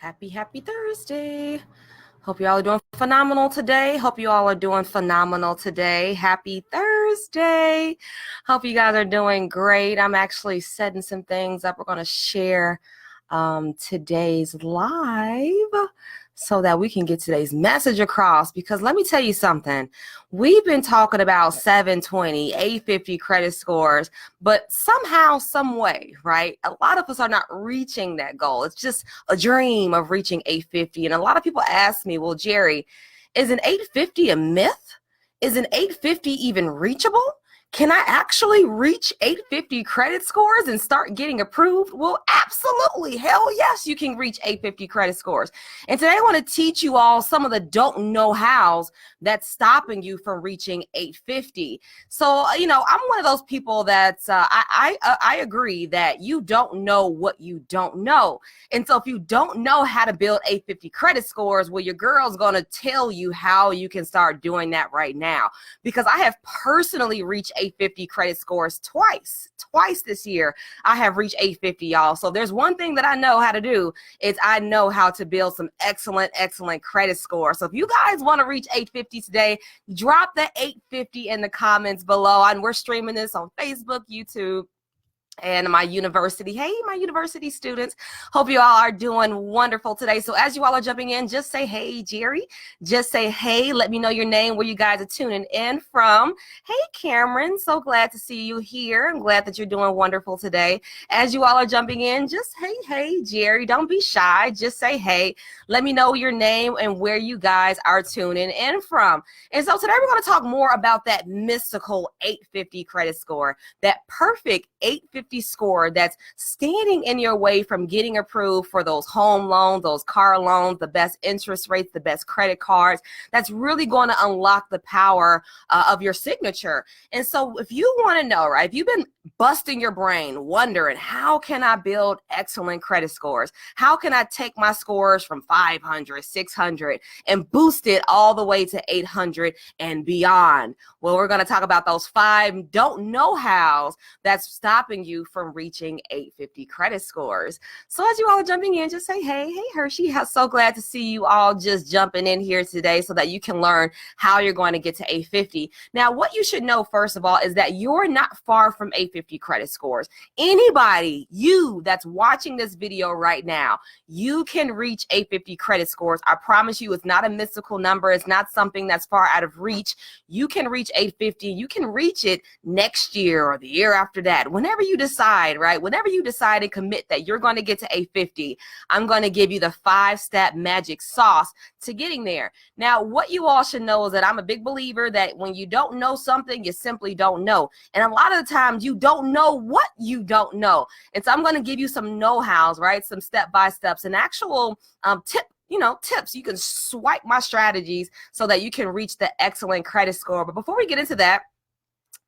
Happy Thursday. Hope you all are doing phenomenal today. Happy Thursday. Hope you guys are doing great. I'm actually setting some things up. We're going to share today's live so that we can get today's message across, because let me tell you something. We've been talking about 720, 850 credit scores, but somehow, some way, right? A lot of us are not reaching that goal. It's just a dream of reaching 850. And a lot of people ask me, well, Jerry, is an 850 a myth? Is an 850 even reachable? Can I actually reach 850 credit scores and start getting approved? Well, absolutely. Hell yes, you can reach 850 credit scores. And today I want to teach you all some of the don't know hows that's stopping you from reaching 850. So, I'm one of those people that's, I agree that you don't know what you don't know. And so if you don't know how to build 850 credit scores, well, your girl's going to tell you how you can start doing that right now. Because I have personally reached 850 credit scores twice this year. I have reached 850, y'all. So there's one thing that I know how to do, is I know how to build some excellent credit scores. So if you guys want to reach 850 today, drop the 850 in the comments below. And we're streaming this on Facebook, YouTube, and my university. Hey, my university students. Hope you all are doing wonderful today. So as you all are jumping in, just say, hey, Jerry. Just say, hey, let me know your name, where you guys are tuning in from. Hey, Cameron, so glad to see you here. I'm glad that you're doing wonderful today. As you all are jumping in, just hey, Jerry, don't be shy. Just say, hey, let me know your name and where you guys are tuning in from. And so today we're going to talk more about that mystical 850 credit score, that perfect 850 score that's standing in your way from getting approved for those home loans, those car loans, the best interest rates, the best credit cards. That's really going to unlock the power of your signature. And so if you want to know, right, if you've been busting your brain wondering, how can I build excellent credit scores? How can I take my scores from 500, 600 and boost it all the way to 800 and beyond? Well, we're going to talk about those 5 don't know hows that's stopping you from reaching 850 credit scores. So as you all are jumping in, just say, hey, Hershey, so glad to see you all just jumping in here today so that you can learn how you're going to get to 850. Now, what you should know, first of all, is that you're not far from 850 credit scores. Anybody, you that's watching this video right now, you can reach 850 credit scores. I promise you, it's not a mystical number. It's not something that's far out of reach. You can reach 850. You can reach it next year or the year after that. Whenever you decide, right? Whenever you decide and commit that you're going to get to 850, I'm going to give you the 5-step magic sauce to getting there. Now, what you all should know is that I'm a big believer that when you don't know something, you simply don't know. And a lot of the times you don't know what you don't know. And so I'm going to give you some know-hows, right? Some step-by-steps, an actual tips. You can swipe my strategies so that you can reach the excellent credit score. But before we get into that,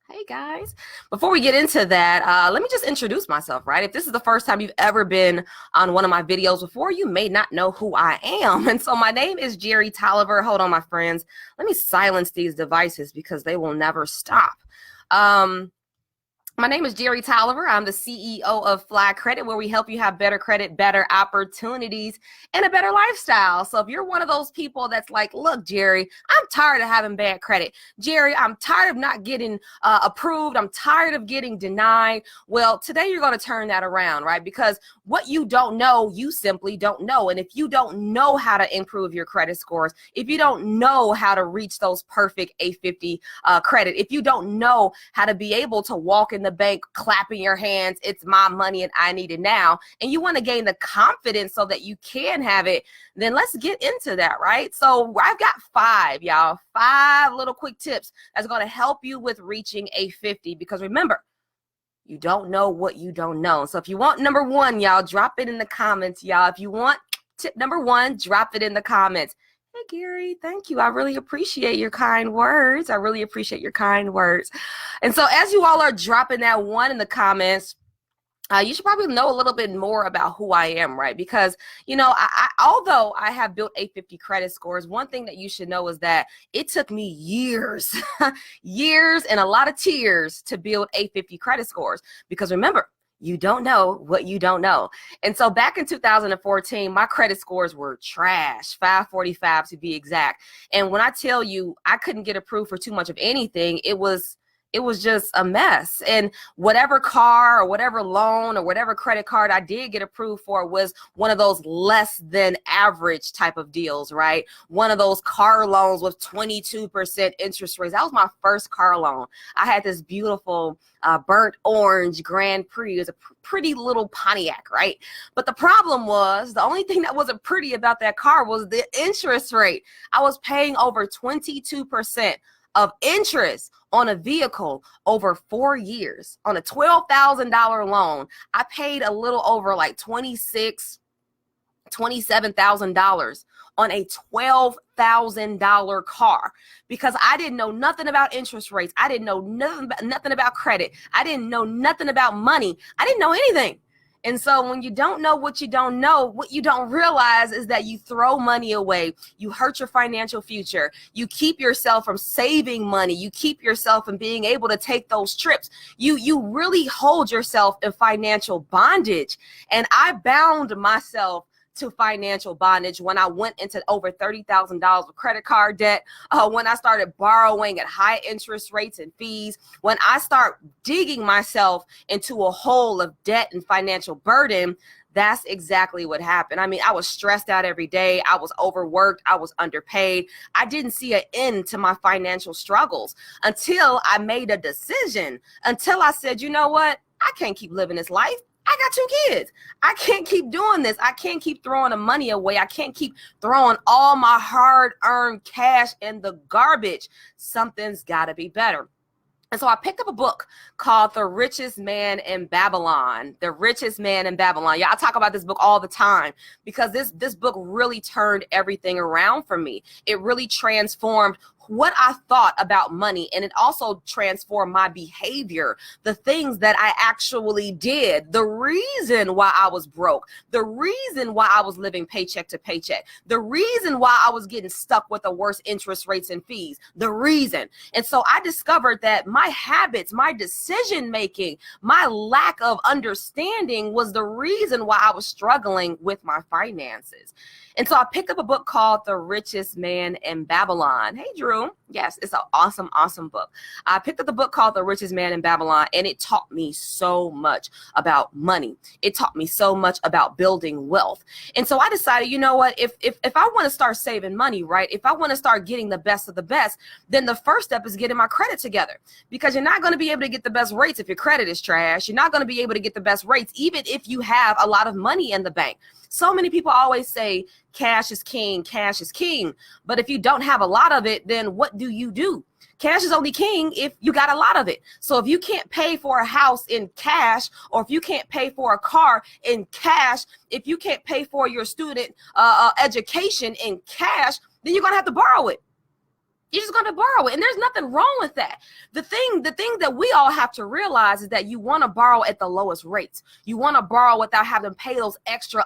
hey guys, before we get into that, let me just introduce myself, right? If this is the first time you've ever been on one of my videos before, you may not know who I am. And so my name is Jerry Tolliver. Hold on, my friends. Let me silence these devices because they will never stop. My name is Jerry Tolliver. I'm the CEO of Fly Credit, where we help you have better credit, better opportunities, and a better lifestyle. So if you're one of those people that's like, look, Jerry, I'm tired of having bad credit. Jerry, I'm tired of not getting approved. I'm tired of getting denied. Well, today you're going to turn that around, right? Because what you don't know, you simply don't know. And if you don't know how to improve your credit scores, if you don't know how to reach those perfect 850 credit, if you don't know how to be able to walk in the bank clapping your hands, it's my money and I need it now, and you want to gain the confidence so that you can have it, then let's get into that, right? So I've got 5 little quick tips that's going to help you with reaching 850, because remember, you don't know what you don't know. So if you want number 1, y'all, drop it in the comments, y'all. If you want tip number 1, drop it in the comments. Hey, Gary, thank you. I really appreciate your kind words. And so as you all are dropping that 1 in the comments, you should probably know a little bit more about who I am, right? Because, although I have built 850 credit scores, one thing that you should know is that it took me years, years and a lot of tears to build 850 credit scores. Because remember, You don't know what you don't know. And so back in 2014, my credit scores were trash, 545 to be exact. And when I tell you I couldn't get approved for too much of anything, it was just a mess. And whatever car or whatever loan or whatever credit card I did get approved for was one of those less than average type of deals, right? One of those car loans with 22% interest rates. That was my first car loan. I had this beautiful burnt orange Grand Prix. It was a pretty little Pontiac, right? But the problem was the only thing that wasn't pretty about that car was the interest rate. I was paying over 22% of interest on a vehicle over 4 years on a $12,000 loan. I paid a little over like $27,000 on a $12,000 car because I didn't know nothing about interest rates. I didn't know nothing about credit. I didn't know nothing about money. I didn't know anything. And so when you don't know what you don't know, what you don't realize is that you throw money away. You hurt your financial future. You keep yourself from saving money. You keep yourself from being able to take those trips. You really hold yourself in financial bondage. And I bound myself to financial bondage when I went into over $30,000 of credit card debt, when I started borrowing at high interest rates and fees, when I start digging myself into a hole of debt and financial burden. That's exactly what happened. I mean, I was stressed out every day. I was overworked. I was underpaid. I didn't see an end to my financial struggles until I made a decision, until I said, you know what? I can't keep living this life. I got 2 kids. I can't keep doing this. I can't keep throwing the money away. I can't keep throwing all my hard-earned cash in the garbage. Something's got to be better. And so I picked up a book called The Richest Man in Babylon. The Richest Man in Babylon. Yeah, I talk about this book all the time because this book really turned everything around for me. It really transformed what I thought about money, and it also transformed my behavior, the things that I actually did, the reason why I was broke, the reason why I was living paycheck to paycheck, the reason why I was getting stuck with the worst interest rates and fees, the reason. And so I discovered that my habits, my decision making, my lack of understanding was the reason why I was struggling with my finances. And so I picked up a book called The Richest Man in Babylon. Hey, Drew. Yes, it's an awesome, awesome book. I picked up the book called The Richest Man in Babylon, and it taught me so much about money. It taught me so much about building wealth. And so I decided, you know what, if I want to start saving money, right, if I want to start getting the best of the best, then the first step is getting my credit together, because you're not going to be able to get the best rates if your credit is trash. You're not going to be able to get the best rates even if you have a lot of money in the bank. So many people always say cash is king, cash is king. But if you don't have a lot of it, then what do you do? Cash is only king if you got a lot of it. So if you can't pay for a house in cash, or if you can't pay for a car in cash, if you can't pay for your student education in cash, then you're going to have to borrow it. You're just going to borrow it. And there's nothing wrong with that. The thing that we all have to realize is that you want to borrow at the lowest rates. You want to borrow without having to pay those extra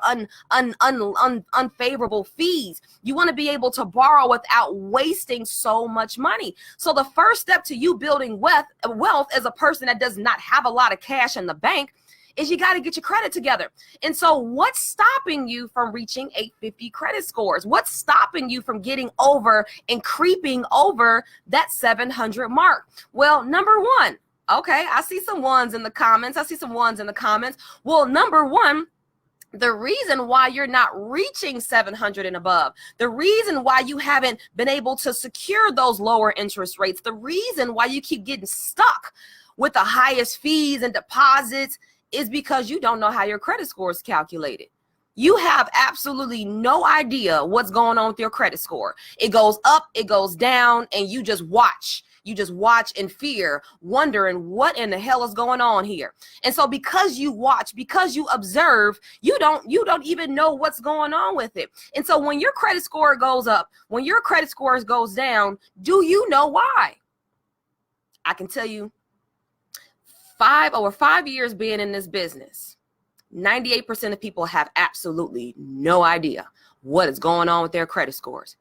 unfavorable fees. You want to be able to borrow without wasting so much money. So the first step to you building wealth as a person that does not have a lot of cash in the bank is you got to get your credit together. And so what's stopping you from reaching 850 credit scores? What's stopping you from getting over and creeping over that 700 mark? Well, number one, okay, I see some ones in the comments. Well, number one, the reason why you're not reaching 700 and above, the reason why you haven't been able to secure those lower interest rates, the reason why you keep getting stuck with the highest fees and deposits is because you don't know how your credit score is calculated. You have absolutely no idea what's going on with your credit score. It goes up, it goes down, and you just watch. You just watch in fear, wondering what in the hell is going on here. And so because you watch, because you observe, you don't even know what's going on with it. And so when your credit score goes up, when your credit score goes down, do you know why? I can tell you, over 5 years being in this business, 98% of people have absolutely no idea what is going on with their credit scores.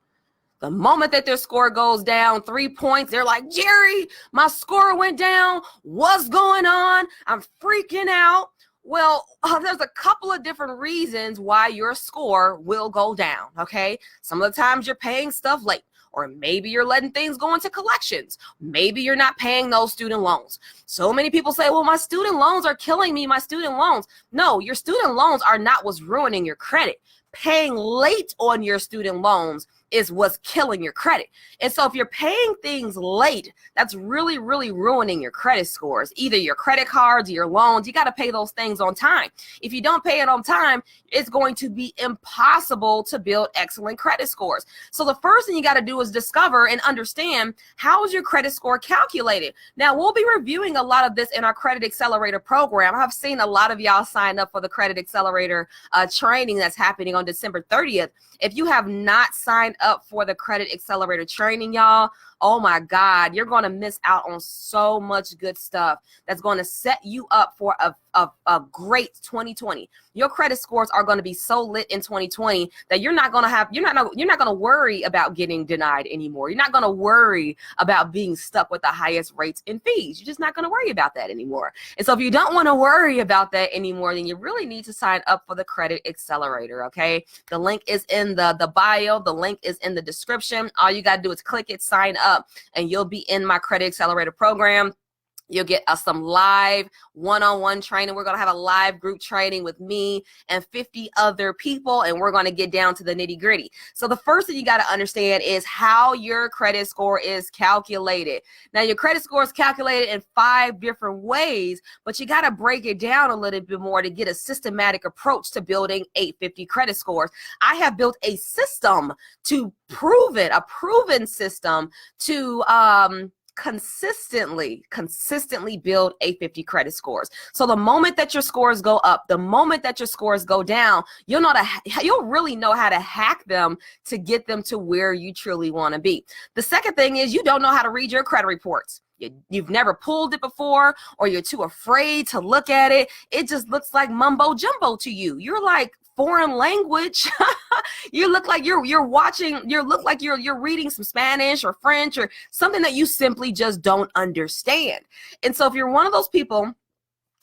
The moment that their score goes down 3 points, they're like, Jerry, my score went down. What's going on? I'm freaking out. Well, there's a couple of different reasons why your score will go down, okay? Some of the times you're paying stuff late, or maybe you're letting things go into collections. Maybe you're not paying those student loans. So many people say, well, my student loans are killing me, my student loans. No, your student loans are not what's ruining your credit. Paying late on your student loans is what's killing your credit. And so if you're paying things late, that's really, really ruining your credit scores. Either your credit cards or your loans, you got to pay those things on time. If you don't pay it on time, it's going to be impossible to build excellent credit scores. So the first thing you got to do is discover and understand, how is your credit score calculated? Now, we'll be reviewing a lot of this in our Credit Accelerator program. I've seen a lot of y'all sign up for the Credit Accelerator training that's happening on December 30th. If you have not signed up for the Credit Accelerator training, y'all, oh my God, you're going to miss out on so much good stuff that's going to set you up for a great 2020. Your credit scores are going to be so lit in 2020 that you're not going to worry about getting denied anymore. You're not going to worry about being stuck with the highest rates and fees. You're just not going to worry about that anymore. And so if you don't want to worry about that anymore, then you really need to sign up for the Credit Accelerator, okay? The link is in the bio. The link is in the description. All you got to do is click it, sign up, and you'll be in my Credit Accelerator program. You'll get some live one-on-one training. We're going to have a live group training with me and 50 other people, and we're going to get down to the nitty-gritty. So the first thing you got to understand is how your credit score is calculated. Now, your credit score is calculated in 5 different ways, but you got to break it down a little bit more to get a systematic approach to building 850 credit scores. I have built a system to prove it, a proven system to consistently build 850 credit scores. So the moment that your scores go up, the moment that your scores go down, you'll really know how to hack them to get them to where you truly want to be. The second thing is, you don't know how to read your credit reports. You've never pulled it before, or you're too afraid to look at it. It just looks like mumbo jumbo to you. You're like foreign language. You look like you're reading some Spanish or French or something that you simply just don't understand. And so if you're one of those people,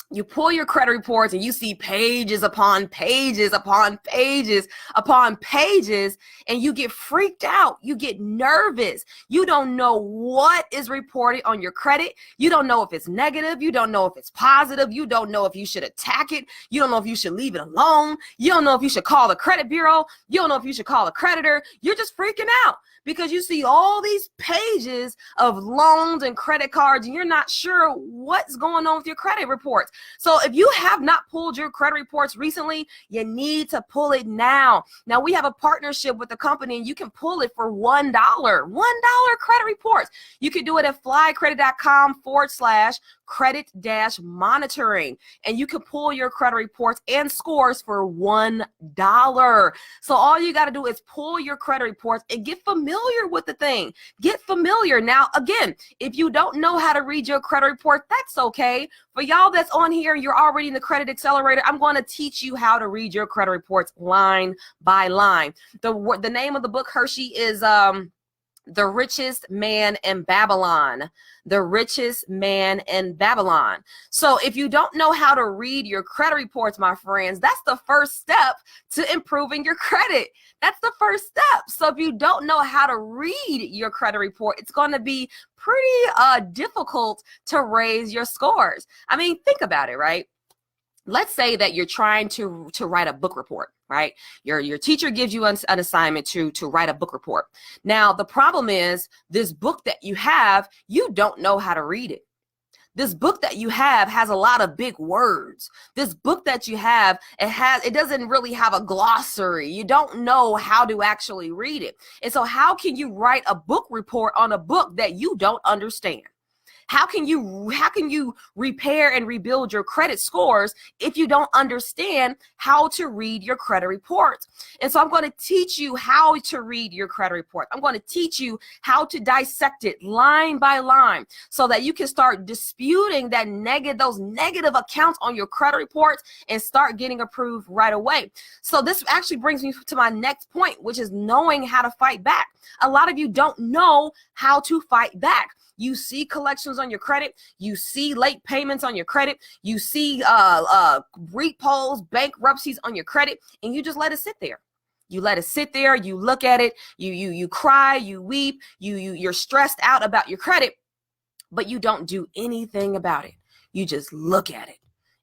you pull your credit reports and you see pages upon pages upon pages upon pages, and you get freaked out. You get nervous. You don't know what is reported on your credit. You don't know if it's negative. You don't know if it's positive. You don't know if you should attack it. You don't know if you should leave it alone. You don't know if you should call the credit bureau. You don't know if you should call a creditor. You're just freaking out because you see all these pages of loans and credit cards, and you're not sure what's going on with your credit reports. So if you have not pulled your credit reports recently, you need to pull it now. Now, we have a partnership with the company, and you can pull it for $1. $1 credit reports. You can do it at flycredit.com/credit-monitoring, and you can pull your credit reports and scores for $1. So all you got to do is pull your credit reports and get familiar with the thing. Get familiar. Now, again, if you don't know how to read your credit report, that's okay. For y'all that's on here, you're already in the Credit Accelerator, I'm going to teach you how to read your credit reports line by line. The name of the book, Hershey, is The Richest Man in Babylon. The Richest Man in Babylon. So if you don't know how to read your credit reports, my friends, that's the first step to improving your credit. That's the first step. So if you don't know how to read your credit report, it's going to be pretty difficult to raise your scores. I mean, think about it, right? Let's say that you're trying to write a book report, right? Your teacher gives you an assignment to write a book report. Now, the problem is, this book that you have, you don't know how to read it. This book that you have has a lot of big words. This book that you have, it doesn't really have a glossary. You don't know how to actually read it. And so how can you write a book report on a book that you don't understand? How can you repair and rebuild your credit scores if you don't understand how to read your credit reports? And so I'm going to teach you how to read your credit report. I'm going to teach you how to dissect it line by line so that you can start disputing those negative accounts on your credit reports and start getting approved right away. So this actually brings me to my next point, which is knowing how to fight back. A lot of you don't know how to fight back. You see collections problems on your credit. You see late payments on your credit. You see repos, bankruptcies on your credit, and you just let it sit there. You let it sit there. You look at it. You cry. You weep. You're stressed out about your credit, but you don't do anything about it. You just look at it,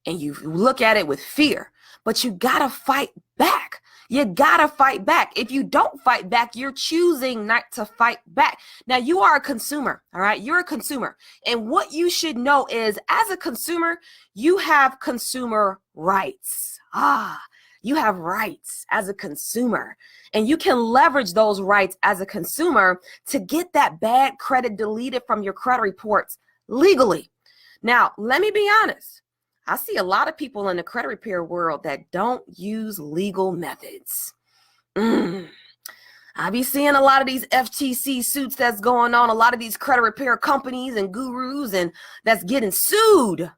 and you look at it with fear. But you gotta fight back. You gotta fight back. If you don't fight back, you're choosing not to fight back. Now, you are a consumer, all right? You're a consumer. And what you should know is, as a consumer, you have consumer rights. You have rights as a consumer. And you can leverage those rights as a consumer to get that bad credit deleted from your credit reports legally. Now, let me be honest. I see a lot of people in the credit repair world that don't use legal methods. I be seeing a lot of these FTC suits that's going on, a lot of these credit repair companies and gurus and that's getting sued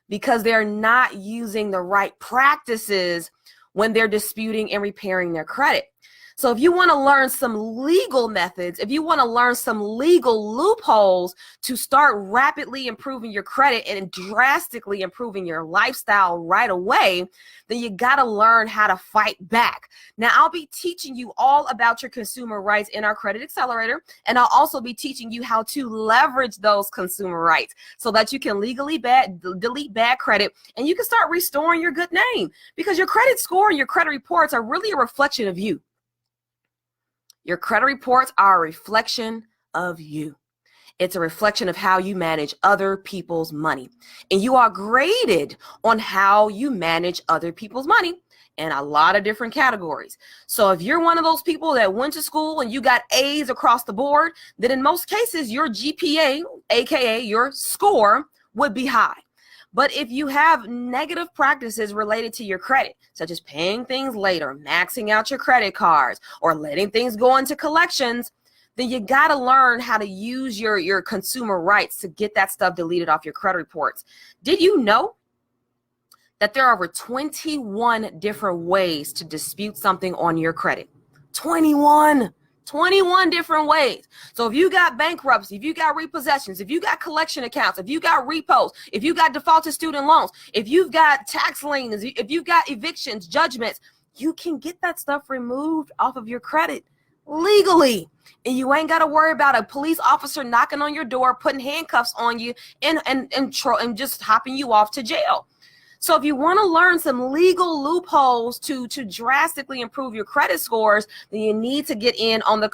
because they're not using the right practices when they're disputing and repairing their credit. So if you want to learn some legal methods, if you want to learn some legal loopholes to start rapidly improving your credit and drastically improving your lifestyle right away, then you got to learn how to fight back. Now, I'll be teaching you all about your consumer rights in our Credit Accelerator, and I'll also be teaching you how to leverage those consumer rights so that you can legally delete bad credit and you can start restoring your good name, because your credit score and your credit reports are really a reflection of you. Your credit reports are a reflection of you. It's a reflection of how you manage other people's money. And you are graded on how you manage other people's money in a lot of different categories. So if you're one of those people that went to school and you got A's across the board, then in most cases, your GPA, aka your score, would be high. But if you have negative practices related to your credit, such as paying things later, maxing out your credit cards, or letting things go into collections, then you got to learn how to use your consumer rights to get that stuff deleted off your credit reports. Did you know that there are over 21 different ways to dispute something on your credit? 21 different ways. So if you got bankruptcy, if you got repossessions, if you got collection accounts, if you got repos, if you got defaulted student loans, if you've got tax liens, if you've got evictions, judgments, you can get that stuff removed off of your credit legally. And you ain't got to worry about a police officer knocking on your door, putting handcuffs on you, and just hopping you off to jail. So if you want to learn some legal loopholes to drastically improve your credit scores, then you need to get in on the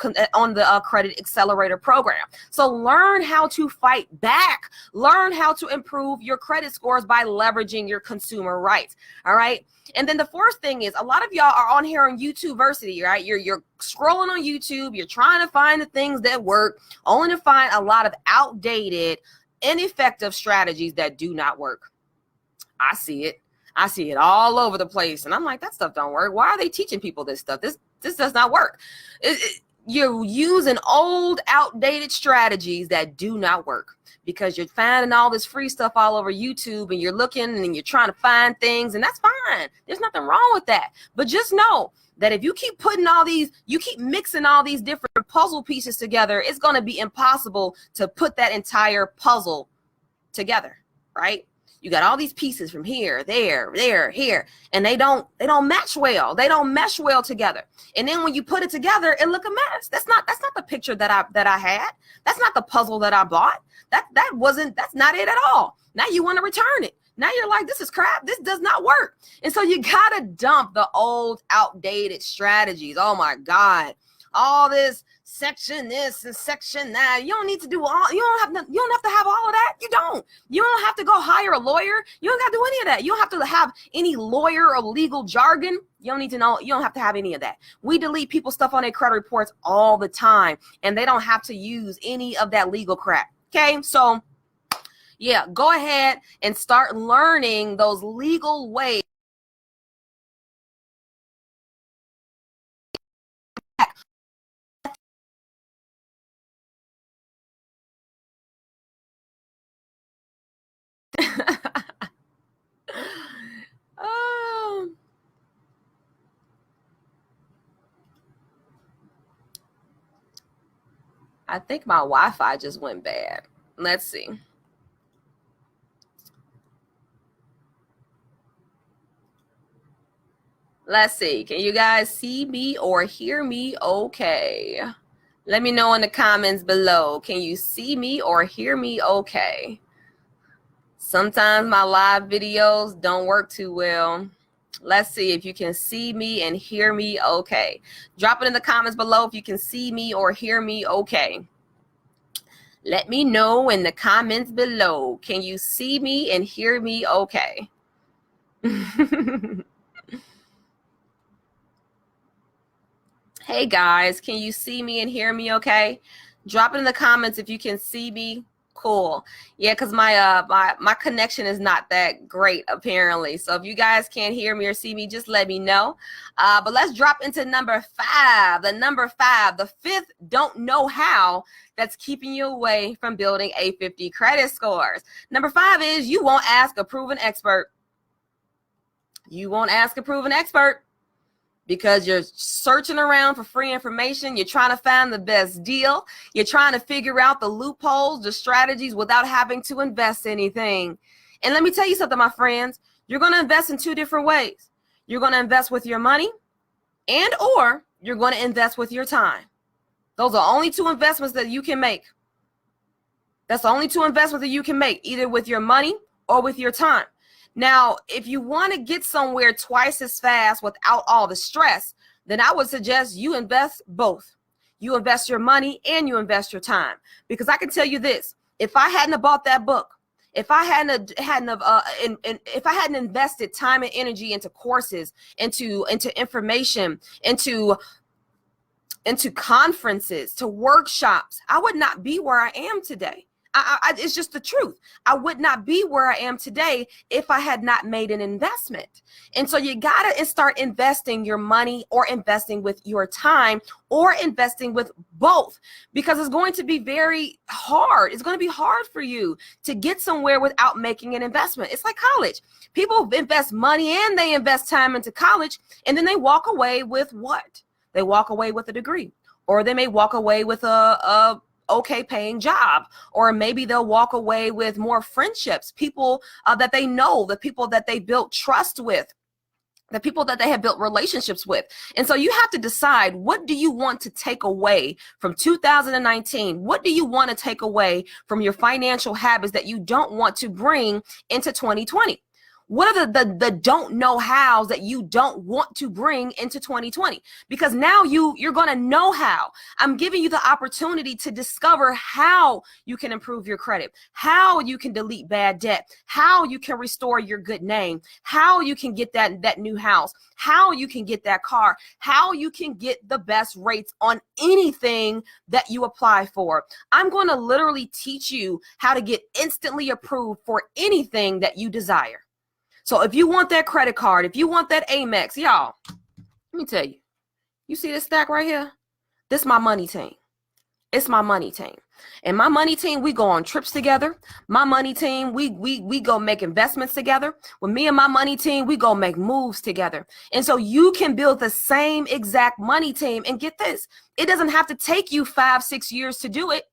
Credit Accelerator program. So learn how to fight back. Learn how to improve your credit scores by leveraging your consumer rights. All right. And then the fourth thing is, a lot of y'all are on here on YouTubeversity, right? You're scrolling on YouTube. You're trying to find the things that work, only to find a lot of outdated, ineffective strategies that do not work. I see it all over the place. And I'm like, that stuff don't work. Why are they teaching people this stuff? This does not work. You're using old, outdated strategies that do not work because you're finding all this free stuff all over YouTube and you're looking and you're trying to find things, and that's fine. There's nothing wrong with that. But just know that if you keep mixing all these different puzzle pieces together, it's going to be impossible to put that entire puzzle together, right? You got all these pieces from here, there, here, and they don't match well. They don't mesh well together. And then when you put it together, it look a mess. That's not the picture that I had. That's not the puzzle that I bought. That's not it at all. Now you want to return it. Now you're like, this is crap. This does not work. And so you got to dump the old, outdated strategies. Oh my God. All this section this and section that. You don't need to do all, you don't have to have all of that. You don't have to go hire a lawyer. You don't have to do any of that. You don't have to have any lawyer or legal jargon. You don't need to know. You don't have to have any of that. We delete people's stuff on their credit reports all the time, and they don't have to use any of that legal crap. Okay. So yeah, go ahead and start learning those legal ways. Oh, I think my Wi-Fi just went bad. Let's see. Let's see. Can you guys see me or hear me okay? Let me know in the comments below. Can you see me or hear me okay? Sometimes my live videos don't work too well. Let's see if you can see me and hear me okay. Drop it in the comments below if you can see me or hear me okay. Let me know in the comments below. Can you see me and hear me okay? Hey guys, can you see me and hear me okay? Drop it in the comments if you can see me. Cool. Yeah, because my connection is not that great apparently. So if you guys can't hear me or see me, just let me know. But let's drop into number 5. The number 5, the 5th don't know how that's keeping you away from building A50 credit scores. Number 5 is you won't ask a proven expert. You won't ask a proven expert. Because you're searching around for free information. You're trying to find the best deal. You're trying to figure out the loopholes, the strategies without having to invest anything. And let me tell you something, my friends. You're going to invest in 2 different ways. You're going to invest with your money or you're going to invest with your time. Those are only 2 investments that you can make. That's the only 2 investments that you can make, either with your money or with your time. Now, if you want to get somewhere twice as fast without all the stress, then I would suggest you invest both. You invest your money and you invest your time. Because I can tell you this, if I hadn't bought that book, if I hadn't invested time and energy into courses, into information, into conferences, to workshops, I would not be where I am today. It's just the truth. I would not be where I am today if I had not made an investment. And so you got to start investing your money or investing with your time or investing with both, because it's going to be very hard. It's going to be hard for you to get somewhere without making an investment. It's like college. People invest money and they invest time into college, and then they walk away with what? They walk away with a degree, or they may walk away with a okay paying job, or maybe they'll walk away with more friendships, people that they know, the people that they built trust with, the people that they have built relationships with. And so you have to decide, what do you want to take away from 2019? What do you want to take away from your financial habits that you don't want to bring into 2020? What are the don't know hows that you don't want to bring into 2020? Because now you're going to know how. I'm giving you the opportunity to discover how you can improve your credit, how you can delete bad debt, how you can restore your good name, how you can get that new house, how you can get that car, how you can get the best rates on anything that you apply for. I'm going to literally teach you how to get instantly approved for anything that you desire. So if you want that credit card, if you want that Amex, y'all, let me tell you, you see this stack right here? This is my money team. It's my money team. And my money team, we go on trips together. My money team, we go make investments together. With me and my money team, we go make moves together. And so you can build the same exact money team. And get this, it doesn't have to take you 5-6 years to do it.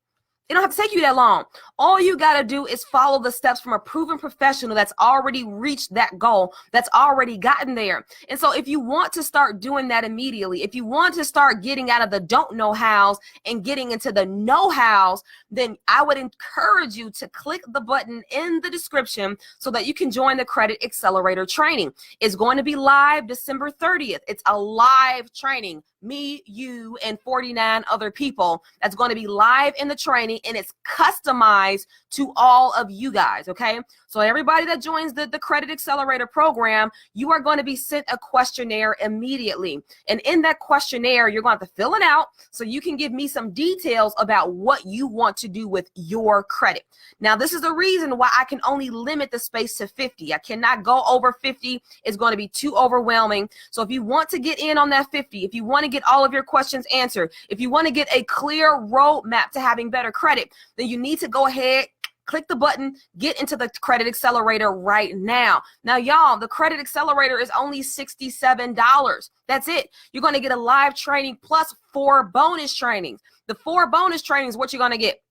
It don't have to take you that long. All you got to do is follow the steps from a proven professional that's already reached that goal, that's already gotten there. And so if you want to start doing that immediately, if you want to start getting out of the don't know hows and getting into the know hows, then I would encourage you to click the button in the description so that you can join the Credit Accelerator training. It's going to be live December 30th. It's a live training. Me, you, and 49 other people. That's going to be live in the training, and it's customized to all of you guys, okay? So everybody that joins the Credit Accelerator program, you are going to be sent a questionnaire immediately. And in that questionnaire, you're going to have to fill it out so you can give me some details about what you want to do with your credit. Now, this is the reason why I can only limit the space to 50. I cannot go over 50. It's going to be too overwhelming. So if you want to get in on that 50, if you want to get all of your questions answered, if you want to get a clear roadmap to having better credit, then you need to go ahead, click the button, get into the Credit Accelerator right now. Now, y'all, the Credit Accelerator is only $67. That's it. You're going to get a live training plus 4 bonus trainings. The 4 bonus trainings, what you're going to get?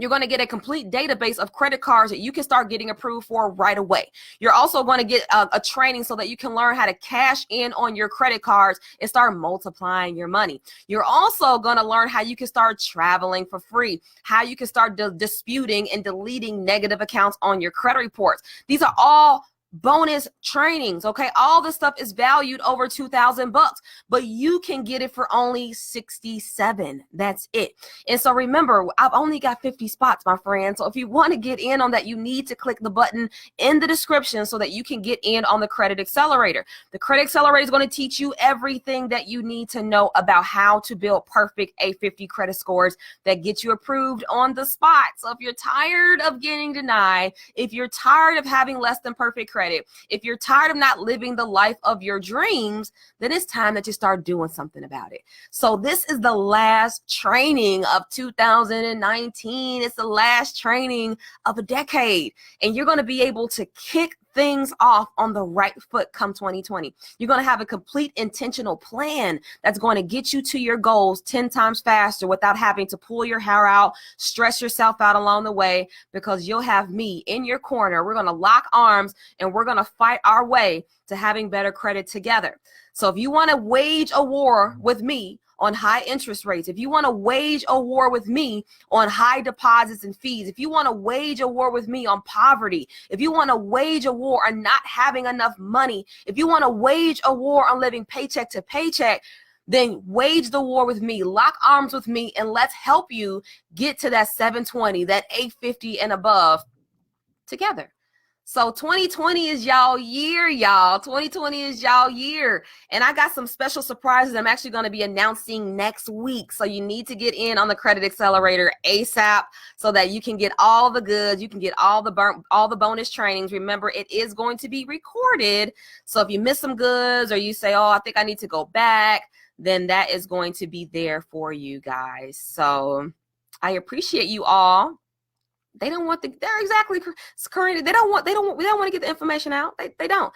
You're going to get a complete database of credit cards that you can start getting approved for right away. You're also going to get a training so that you can learn how to cash in on your credit cards and start multiplying your money. You're also going to learn how you can start traveling for free, how you can start disputing and deleting negative accounts on your credit reports. These are all bonus trainings. Okay. All this stuff is valued over $2,000, but you can get it for only 67. That's it. And so remember, I've only got 50 spots, my friend. So if you want to get in on that, you need to click the button in the description so that you can get in on the Credit Accelerator. The Credit Accelerator is going to teach you everything that you need to know about how to build perfect A50 credit scores that get you approved on the spot. So if you're tired of getting denied, if you're tired of having less than perfect credit, if you're tired of not living the life of your dreams, then it's time that you start doing something about it. So this is the last training of 2019. It's the last training of a decade. And you're going to be able to kick things off on the right foot come 2020. You're going to have a complete intentional plan that's going to get you to your goals 10 times faster without having to pull your hair out, stress yourself out along the way, because you'll have me in your corner. We're going to lock arms and we're going to fight our way to having better credit together. So if you want to wage a war with me on high interest rates, if you want to wage a war with me on high deposits and fees, if you want to wage a war with me on poverty, if you want to wage a war on not having enough money, if you want to wage a war on living paycheck to paycheck, then wage the war with me, lock arms with me, and let's help you get to that 720, that 850 and above together. So 2020 is y'all year, y'all. 2020 is y'all year. And I got some special surprises I'm actually going to be announcing next week. So you need to get in on the Credit Accelerator ASAP so that you can get all the goods. You can get all the bonus trainings. Remember, it is going to be recorded. So if you miss some goods or you say, oh, I think I need to go back, then that is going to be there for you guys. So I appreciate you all. They don't want they're exactly current. We don't want to get the information out. They don't.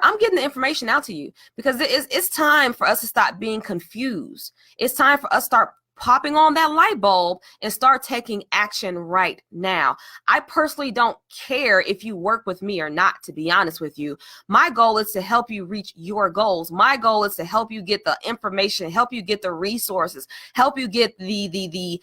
I'm getting the information out to you because it's time for us to stop being confused. It's time for us to start popping on that light bulb and start taking action right now. I personally don't care if you work with me or not, to be honest with you. My goal is to help you reach your goals. My goal is to help you get the information, help you get the resources, help you get the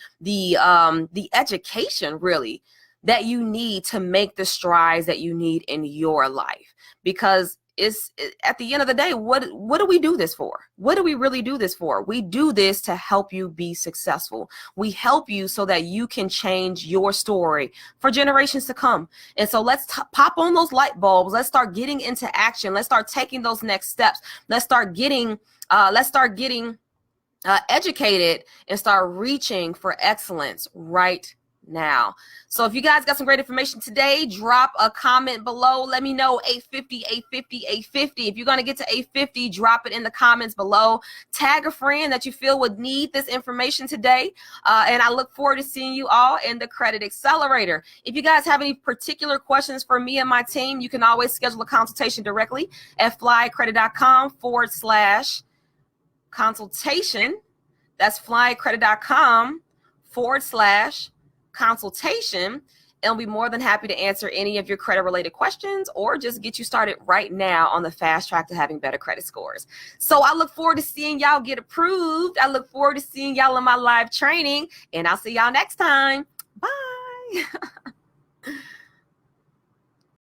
education really that you need to make the strides that you need in your life. Because it's at the end of the day, what do we do this for? What do we really do this for? We do this to help you be successful. We help you so that you can change your story for generations to come. And so let's pop on those light bulbs. Let's start getting into action. Let's start taking those next steps. Let's start getting educated and start reaching for excellence right now. So if you guys got some great information today, drop a comment below. Let me know 850, 850, 850. If you're going to get to 850, drop it in the comments below. Tag a friend that you feel would need this information today. And I look forward to seeing you all in the Credit Accelerator. If you guys have any particular questions for me and my team, you can always schedule a consultation directly at flycredit.com/consultation. That's flycredit.com/consultation, and I'll be more than happy to answer any of your credit related questions or just get you started right now on the fast track to having better credit scores. So I look forward to seeing y'all get approved. I look forward to seeing y'all in my live training, and I'll see y'all next time. Bye.